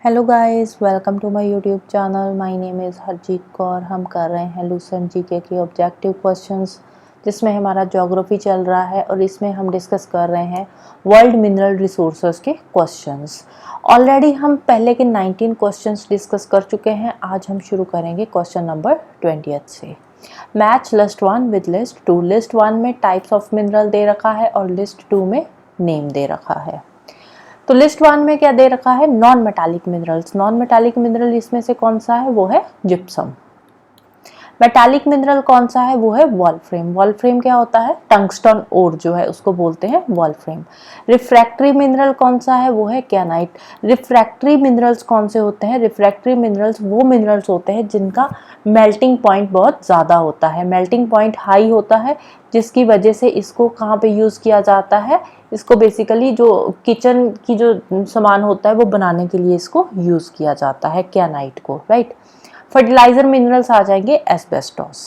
Hello guys, welcome to my YouTube channel. My name is Harjeet Kaur. हम कर रहे हैं लूसेंट जीके के ऑब्जेक्टिव क्वेश्चंस, जिसमें हमारा ज्योग्राफी चल रहा है और इसमें हम डिस्कस कर रहे हैं वर्ल्ड मिनरल रिसोर्सेज के क्वेश्चंस। ऑलरेडी हम पहले के 19 क्वेश्चंस डिस्कस कर चुके हैं। आज हम शुरू करेंगे क्वेश्चन नंबर 20 से। Match list 1 with list 2। List 1 में टाइप्स ऑफ मिनरल दे रखा है और लिस्ट 2 में नेम दे रखा है। तो लिस्ट 1 में क्या दे रखा है? Non metallic minerals. Non metallic mineral इसमें से कौन सा है? वो है जिप्सम। मेटालिक मिनरल कौन सा है? वो है वॉल्फ्रेम। वॉल्फ्रेम क्या होता है? टंगस्टन ओर जो है उसको बोलते हैं वॉल्फ्रेम। रिफ्रैक्टरी मिनरल कौन सा है? वो है कैनाइट। रिफ्रैक्टरी मिनरल्स कौन से होते हैं? रिफ्रैक्टरी मिनरल्स वो मिनरल्स होते हैं जिनका मेल्टिंग पॉइंट बहुत ज़्यादा होता है, मेल्टिंग पॉइंट हाई होता है, जिसकी वजह से इसको कहाँ पे यूज़ किया जाता है? इसको बेसिकली जो किचन की जो सामान होता है वो बनाने के लिए इसको यूज़ किया जाता है, कैनाइट को, राइट। फर्टिलाइजर मिनरल्स आ जाएंगे asbestos.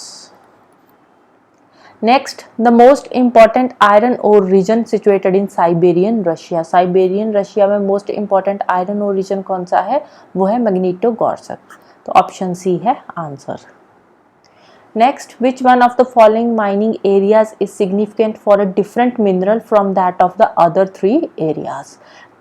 Next, the most important iron ore region situated in Siberian Russia. Siberian Russia में most important iron ore region कौन सा है? वो है मैग्नीटोगोर्स्क। तो ऑप्शन सी है answer. Next, which one of the following mining areas is significant for a different mineral from that of the other three areas?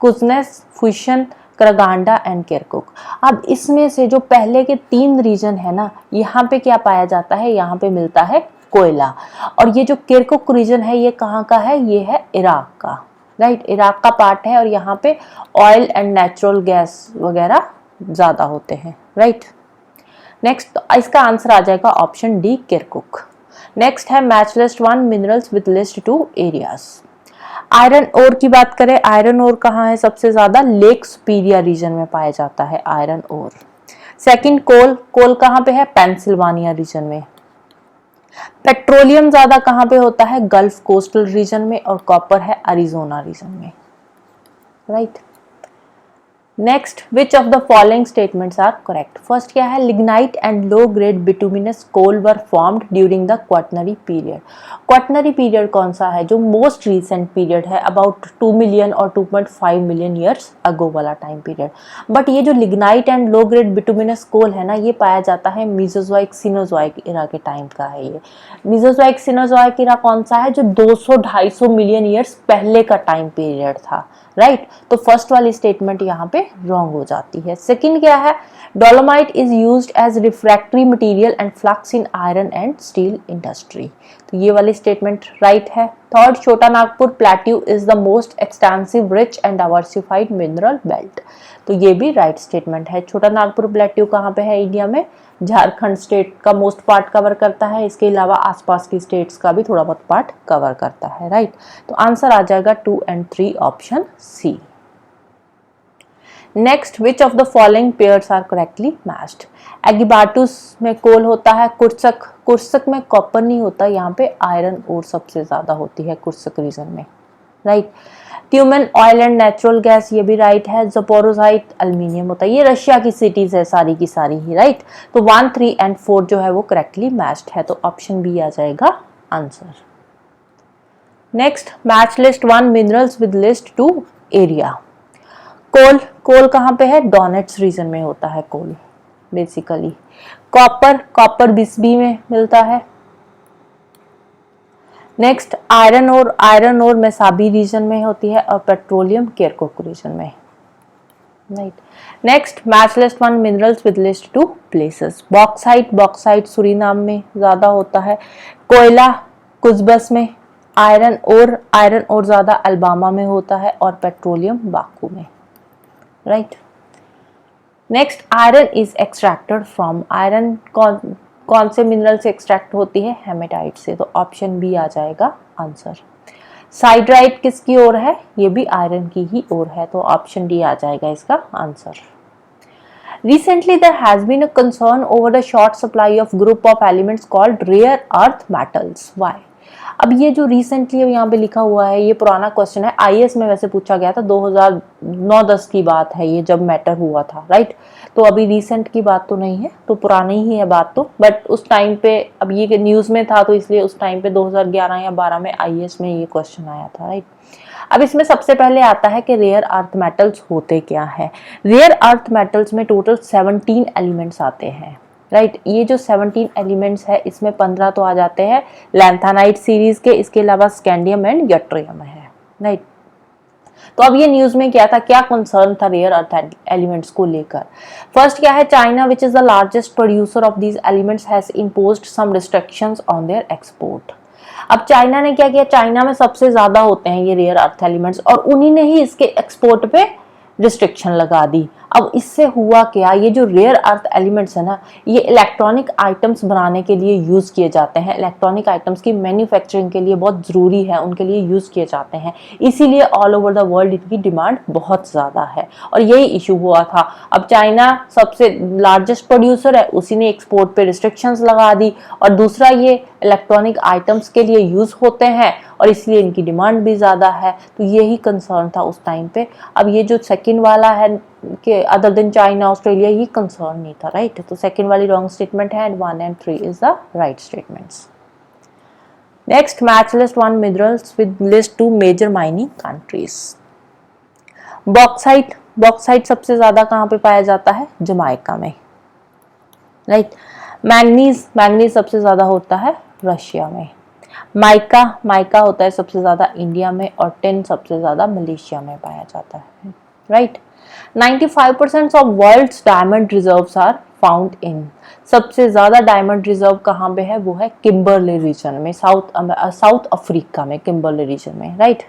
Kuznetsk, Fushun, Karaganda and Kirkuk. अब इसमें से जो पहले के 3 रीजन है ना, यहाँ पे क्या पाया जाता है? यहाँ पे मिलता है कोयला। और ये जो किरकुक रीजन है ये कहाँ का है? ये है इराक का, राइट। इराक का पार्ट है और यहाँ पे ऑयल एंड नेचुरल गैस वगैरह ज़्यादा होते हैं, राइट। नेक्स्ट, इसका आंसर आ जाएगा ऑप्शन डी, किरकुक। नेक्स्ट है match list 1 minerals with list 2 areas. Iron ore की बात करें, आयरन ओर कहाँ है सबसे ज्यादा? लेक सुपीरियर रीजन में पाया जाता है आयरन ओर। सेकंड, कोल। कोल कहाँ पे है? पेंसिल्वानिया रीजन में। पेट्रोलियम ज्यादा कहाँ पे होता है? गल्फ कोस्टल रीजन में। और कॉपर है अरिजोना रीजन में, right. Next, which of the following statements are correct? First क्या है? Lignite and low grade bituminous coal were formed during the quaternary period. Quaternary period कौन सा है? जो मोस्ट रिसेंट पीरियड है, अबाउट 2 मिलियन और 2.5 million years ago वाला time period. But ये जो lignite and low grade bituminous coal है ना, ये पाया जाता है मीसोजोइक सिनोजोइक इरा के टाइम का है। ये मीसोजोइक सिनोजोइक इरा कौन सा है? जो 200-250 मिलियन ईयर्स पहले का टाइम पीरियड था, राइट। तो फर्स्ट वाली स्टेटमेंट यहाँ पे रॉन्ग हो जाती है। सेकंड क्या है? Dolomite is used as refractory material and flux in iron and steel industry. तो ये वाली स्टेटमेंट राइट है। Third, Chota Nagpur plateau is the most extensive rich and diversified mineral belt. तो ये भी राइट स्टेटमेंट है। छोटा नागपुर प्लेट्यू कहाँ पे है इंडिया में? झारखंड स्टेट का मोस्ट पार्ट कवर करता है, इसके अलावा आसपास की स्टेट्स का भी थोड़ा बहुत पार्ट कवर करता है, राइट। तो आंसर आ जाएगा 2 और 3 option C. Next, which of the following pairs are correctly matched? Ekibastuz में कोल होता है, कुर्सक, कुर्सक में कॉपर नहीं होता, यहाँ पे आयरन और सबसे ज्यादा होती है कुर्सक रीजन में, right. Tyumen oil and natural gas, ये भी राइट है। ज़पोरोज़ाइट अल्मीनियम होता है। ये रशिया की सिटीज है सारी की सारी ही, राइट। तो 1, 3 और 4 जो है वो करेक्टली मैच्ड है। तो ऑप्शन बी आ जाएगा answer. Next, match list 1 minerals with list 2 area. Coal, coal कहाँ पे है? डोनेट्स रीजन में होता है coal basically. Copper, copper Bisbee में मिलता है। Next, iron ore, iron ore Mesabi region में होती है। और पेट्रोलियम किरकुक रीजन में, right. Next, match list 1 minerals with list 2 places. Bauxite, bauxite Suriname में ज्यादा होता है। कोयला कुजबस में। आयरन और ज्यादा अल्बामा में होता है। और पेट्रोलियम बाकू में, right. Next, iron is extracted from. Iron कौन से मिनरल से एक्सट्रैक्ट होती है? हेमेटाइट से। तो ऑप्शन बी आ जाएगा आंसर। साइड्राइट किसकी ओर है? ये भी आयरन की ही ओर है। तो ऑप्शन डी आ जाएगा इसका answer. Recently, there has been a concern over the short supply of group of elements called rare earth metals. Why? अब ये जो रिसेंटली यहाँ पे लिखा हुआ है, ये पुराना क्वेश्चन है, आईएएस में वैसे पूछा गया था, 2009-10 की बात है ये, जब मैटर हुआ था, राइट। तो अभी रिसेंट की बात तो नहीं है, तो पुरानी ही है बात तो, बट उस टाइम पे, अब ये न्यूज़ में था तो इसलिए उस टाइम पे 2011 या 12 में आईएएस में ये क्वेश्चन आया था, राइट। अब इसमें सबसे पहले आता है कि रेयर अर्थ मेटल्स होते क्या है। रेयर अर्थ मेटल्स में टोटल 17 एलिमेंट्स आते हैं, राइट। ये जो 17 एलिमेंट्स है इसमें 15 तो आ जाते हैं लैंथेनाइट सीरीज के, इसके अलावा स्कैंडियम एंड यट्रियम है, राइट। तो अब ये न्यूज में क्या था, क्या कंसर्न था रेयर अर्थ एलिमेंट्स को लेकर। फर्स्ट क्या है, China which is the largest producer of these elements has imposed some restrictions on their export. अब चाइना ने क्या किया, चाइना में सबसे ज्यादा होते हैं ये रेयर अर्थ एलिमेंट्स और उन्हीं ने ही इसके एक्सपोर्ट पे रिस्ट्रिक्शन लगा दी। अब इससे हुआ क्या, ये जो रेयर अर्थ एलिमेंट्स है ना, ये इलेक्ट्रॉनिक आइटम्स बनाने के लिए यूज किए जाते हैं, इलेक्ट्रॉनिक आइटम्स की मैन्युफैक्चरिंग के लिए बहुत जरूरी है, उनके लिए यूज किए जाते हैं, इसीलिए ऑल ओवर द वर्ल्ड इनकी डिमांड बहुत ज्यादा है और यही इशू हुआ था। अब चाइना सबसे लार्जेस्ट प्रोड्यूसर है, उसी ने एक्सपोर्ट पे रिस्ट्रिक्शंस लगा दी और दूसरा ये इलेक्ट्रॉनिक आइटम्स के लिए यूज होते हैं और इसलिए इनकी डिमांड भी ज्यादा है, तो यही कंसर्न था उस टाइम पे। अब ये जो सेकंड वाला है कि अदर देन चाइना ऑस्ट्रेलिया, ये कंसर्न नहीं था, राइट। तो सेकंड वाली रॉन्ग स्टेटमेंट है and 1 and 3 is the right statements. Next, match list 1 minerals with list 2 major mining countries. Bauxite, bauxite सबसे ज्यादा कहां पे पाया जाता है, जमाइका में, राइट। मैंगनीज, मैंगनीज सबसे ज्यादा होता है रशिया में। माइका, माइका होता है सबसे ज्यादा इंडिया में और टिन सबसे ज्यादा मलेशिया में पाया जाता है, right. 95% of world's diamond reserves are found in. सबसे ज्यादा डायमंड रिजर्व कहाँ पे है, वो है किम्बरले रीजन में, साउथ अफ्रीका में, किम्बरले रीजन में, right.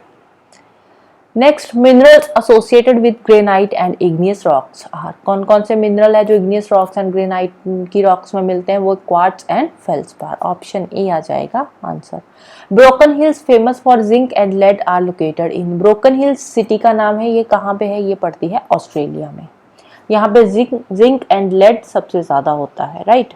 Next, minerals associated with granite and igneous rocks are. कौन कौन से मिनरल है जो इग्नियस रॉक्स एंड ग्रेनाइट की रॉक्स में मिलते हैं, वो quartz and feldspar. Option A आ जाएगा answer. Broken hills famous for zinc and lead are located in. Broken Hills city का नाम है, ये कहाँ पे है, ये पड़ती है ऑस्ट्रेलिया में। यहाँ पे जिंक एंड लेड सबसे ज्यादा होता है, right.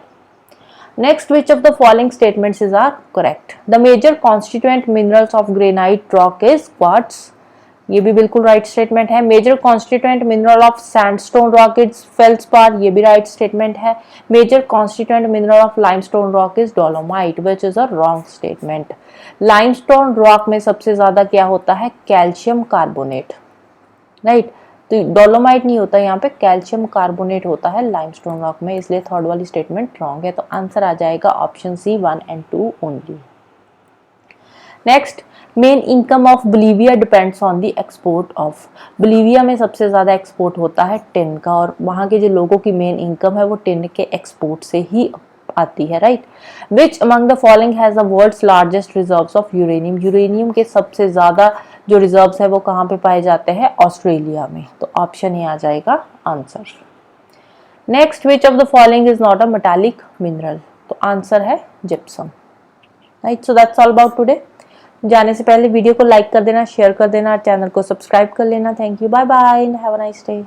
Next, which of the following statements is are correct. The major constituent minerals of granite rock is quartz, ये भी बिल्कुल राइट स्टेटमेंट है। Major constituent mineral of sandstone rock is felspar, ये भी राइट स्टेटमेंट है। Major constituent mineral of limestone rock is dolomite, which is a wrong statement. Limestone rock में सबसे ज्यादा क्या होता है, कैल्शियम कार्बोनेट, राइट। तो डोलोमाइट नहीं होता, यहाँ पे कैल्शियम कार्बोनेट होता है लाइमस्टोन रॉक में, इसलिए थर्ड वाली स्टेटमेंट रॉन्ग है। तो आंसर आ जाएगा option C 1 and 2 only. Next, main income of Bolivia depends on the export of. Bolivia में सबसे ज्यादा एक्सपोर्ट होता है टिन का और वहां के जो लोगों की मेन इनकम है वो टिन के एक्सपोर्ट से ही आती है, right. Which among the following has the world's largest reserves of uranium. Uranium के सबसे ज्यादा जो रिजर्व्स है वो कहाँ पे पाए जाते हैं, ऑस्ट्रेलिया में। तो ऑप्शन ये आ जाएगा answer. Next, which of the following is not a metallic mineral. तो आंसर है gypsum, right. So that's all about today. जाने से पहले वीडियो को लाइक कर देना, शेयर कर देना, चैनल को सब्सक्राइब कर लेना। Thank you, bye bye, have a nice day.